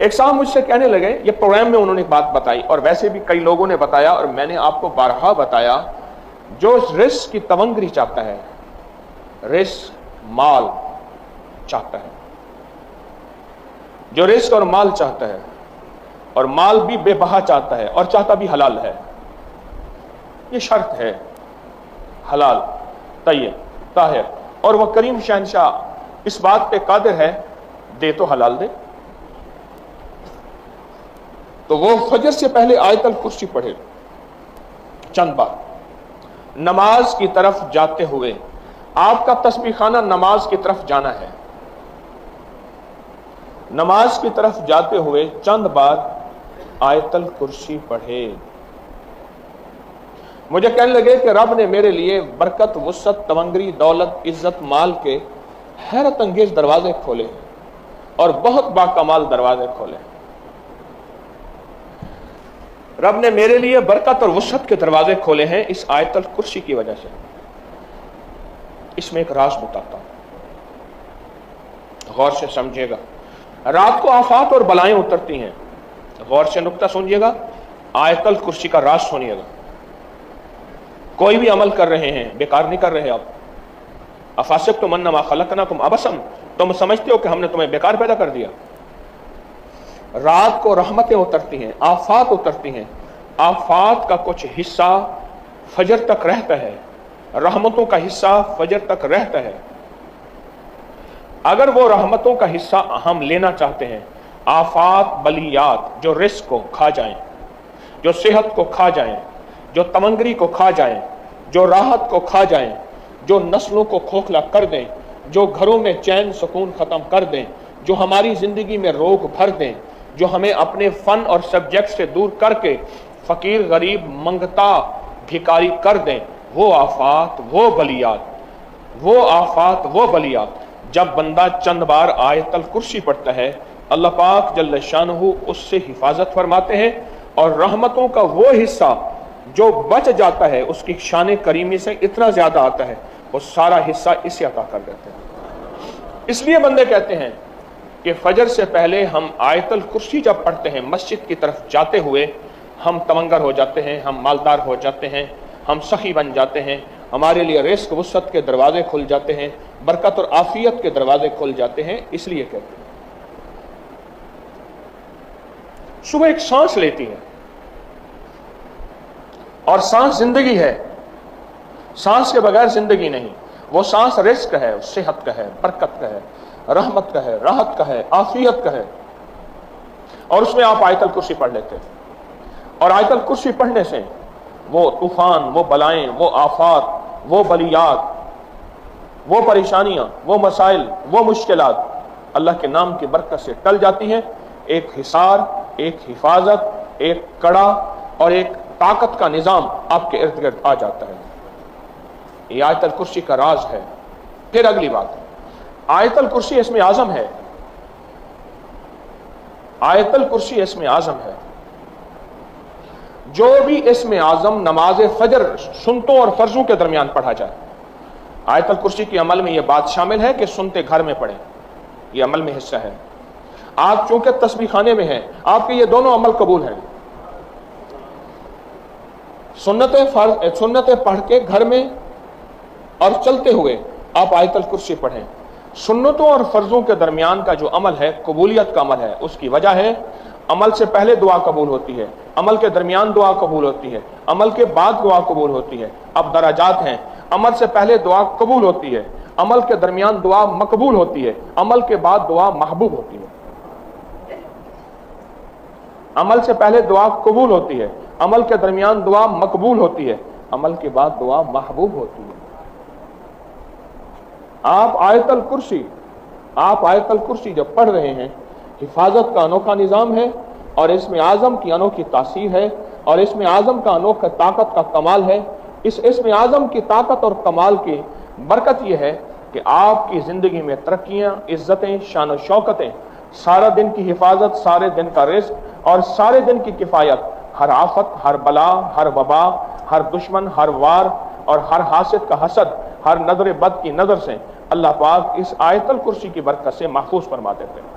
ایک صاحب مجھ سے کہنے لگے، یہ پروگرام میں انہوں نے ایک بات بتائی اور ویسے بھی کئی لوگوں نے بتایا اور میں نے آپ کو بارہا بتایا، جو رزق کی تونگری چاہتا ہے، رزق مال چاہتا ہے، جو رزق اور مال چاہتا ہے اور مال بھی بے بہا چاہتا ہے اور چاہتا بھی حلال ہے، یہ شرط ہے حلال طیب طاہر، اور وہ کریم شہنشاہ اس بات پہ قادر ہے، دے تو حلال دے۔ تو وہ فجر سے پہلے آیت الکرسی پڑھے چند بار، نماز کی طرف جاتے ہوئے، آپ کا تسبیح خانہ نماز کی طرف جانا ہے، نماز کی طرف جاتے ہوئے چند بار آیت الکرسی پڑھے۔ مجھے کہنے لگے کہ رب نے میرے لیے برکت، وسعت، تونگری، دولت، عزت، مال کے حیرت انگیز دروازے کھولے اور بہت باکمال دروازے کھولے۔ رب نے میرے لیے برکت اور وسعت کے دروازے کھولے ہیں اس آیت الکرسی کی وجہ سے۔ اس میں ایک راز بتاتا ہوں، غور سے سمجھے گا۔ رات کو آفات اور بلائیں اترتی ہیں، غور سے نکتہ سنیے گا، آیت الکرسی کا راز سنیے گا۔ کوئی بھی عمل کر رہے ہیں، بیکار نہیں کر رہے آپ۔ افاسبتم انما خلقناکم عبثا، تم سمجھتے ہو کہ ہم نے تمہیں بیکار پیدا کر دیا۔ رات کو رحمتیں اترتی ہیں، آفات اترتی ہیں، آفات کا کچھ حصہ فجر تک رہتا ہے، رحمتوں کا حصہ فجر تک رہتا ہے۔ اگر وہ رحمتوں کا حصہ ہم لینا چاہتے ہیں، آفات بلیات جو رزق کو کھا جائیں، جو صحت کو کھا جائیں، جو تمنگری کو کھا جائیں، جو راحت کو کھا جائیں، جو نسلوں کو کھوکھلا کر دیں، جو گھروں میں چین سکون ختم کر دیں، جو ہماری زندگی میں روگ بھر دیں، جو ہمیں اپنے فن اور سبجیکٹ سے دور کر کے فقیر غریب منگتا بھکاری کر دیں، وہ آفات، وہ بلیات، وہ آفات، وہ بلیات، جب بندہ چند بار آیت الکرسی پڑھتا ہے، اللہ پاک جل شانہ اس سے حفاظت فرماتے ہیں، اور رحمتوں کا وہ حصہ جو بچ جاتا ہے، اس کی شان کریمی سے اتنا زیادہ آتا ہے، وہ سارا حصہ اسے عطا کر دیتے ہیں۔ اس لیے بندے کہتے ہیں کہ فجر سے پہلے ہم آیت الکرسی جب پڑھتے ہیں، مسجد کی طرف جاتے ہوئے ہم تمنگر ہو جاتے ہیں، ہم مالدار ہو جاتے ہیں، ہم سخی بن جاتے ہیں، ہمارے لیے رزق وسعت کے دروازے کھل جاتے ہیں، برکت اور عافیت کے دروازے کھل جاتے ہیں۔ اس لیے کہتے ہیں صبح ایک سانس لیتی ہے، اور سانس زندگی ہے، سانس کے بغیر زندگی نہیں۔ وہ سانس رزق ہے، صحت کا ہے، برکت کا ہے، رحمت کا ہے، راحت کا ہے، عافیت کا ہے، اور اس میں آپ آیت الکرسی پڑھ لیتے ہیں۔ اور آیت الکرسی پڑھنے سے وہ طوفان، وہ بلائیں، وہ آفات، وہ بلیات، وہ پریشانیاں، وہ مسائل، وہ مشکلات اللہ کے نام کی برکت سے ٹل جاتی ہیں۔ ایک حصار، ایک حفاظت، ایک کڑا اور ایک طاقت کا نظام آپ کے ارد گرد آ جاتا ہے۔ یہ آیت الکرسی کا راز ہے۔ پھر اگلی بات، آیت الکرسی اسم اعظم ہے، آیت الکرسی اسم اعظم ہے۔ جو بھی اسم اعظم نماز فجر سنتوں اور فرضوں کے درمیان پڑھا جائے، آیت الکرسی کے عمل میں یہ بات شامل ہے کہ سنتے گھر میں پڑھیں، یہ عمل میں حصہ ہے۔ آپ چونکہ تسبیح خانے میں ہیں، آپ کے یہ دونوں عمل قبول ہیں۔ سنتیں پڑھ کے گھر میں اور چلتے ہوئے آپ آیت الکرسی پڑھیں۔ سنتوں اور فرضوں کے درمیان کا جو عمل ہے قبولیت کا عمل ہے، اس کی وجہ ہے عمل سے پہلے دعا قبول ہوتی ہے، عمل کے درمیان دعا قبول ہوتی ہے، عمل کے بعد دعا قبول ہوتی ہے۔ اب درجات ہیں، عمل سے پہلے دعا قبول ہوتی ہے، عمل کے درمیان دعا مقبول ہوتی ہے، عمل کے بعد دعا محبوب ہوتی ہے۔ عمل سے پہلے دعا قبول ہوتی ہے، عمل کے درمیان دعا مقبول ہوتی ہے، عمل کے بعد دعا محبوب ہوتی ہے۔ آپ آیت الکرسی جب پڑھ رہے ہیں، حفاظت کا انوکھا نظام ہے، اور اسم اعظم کی انوکھی تاثیر ہے، اور اسم اعظم کا انوکھا طاقت کا کمال ہے۔ اس اسم اعظم کی طاقت اور کمال کی برکت یہ ہے کہ آپ کی زندگی میں ترقیاں، عزتیں، شان و شوکتیں، سارا دن کی حفاظت، سارے دن کا رزق اور سارے دن کی کفایت، ہر آفت، ہر بلا، ہر وبا، ہر دشمن، ہر وار اور ہر حاسد کا حسد، ہر نظر بد کی نظر سے اللہ پاک اس آیت الکرسی کی برکت سے محفوظ فرما دیتے ہیں۔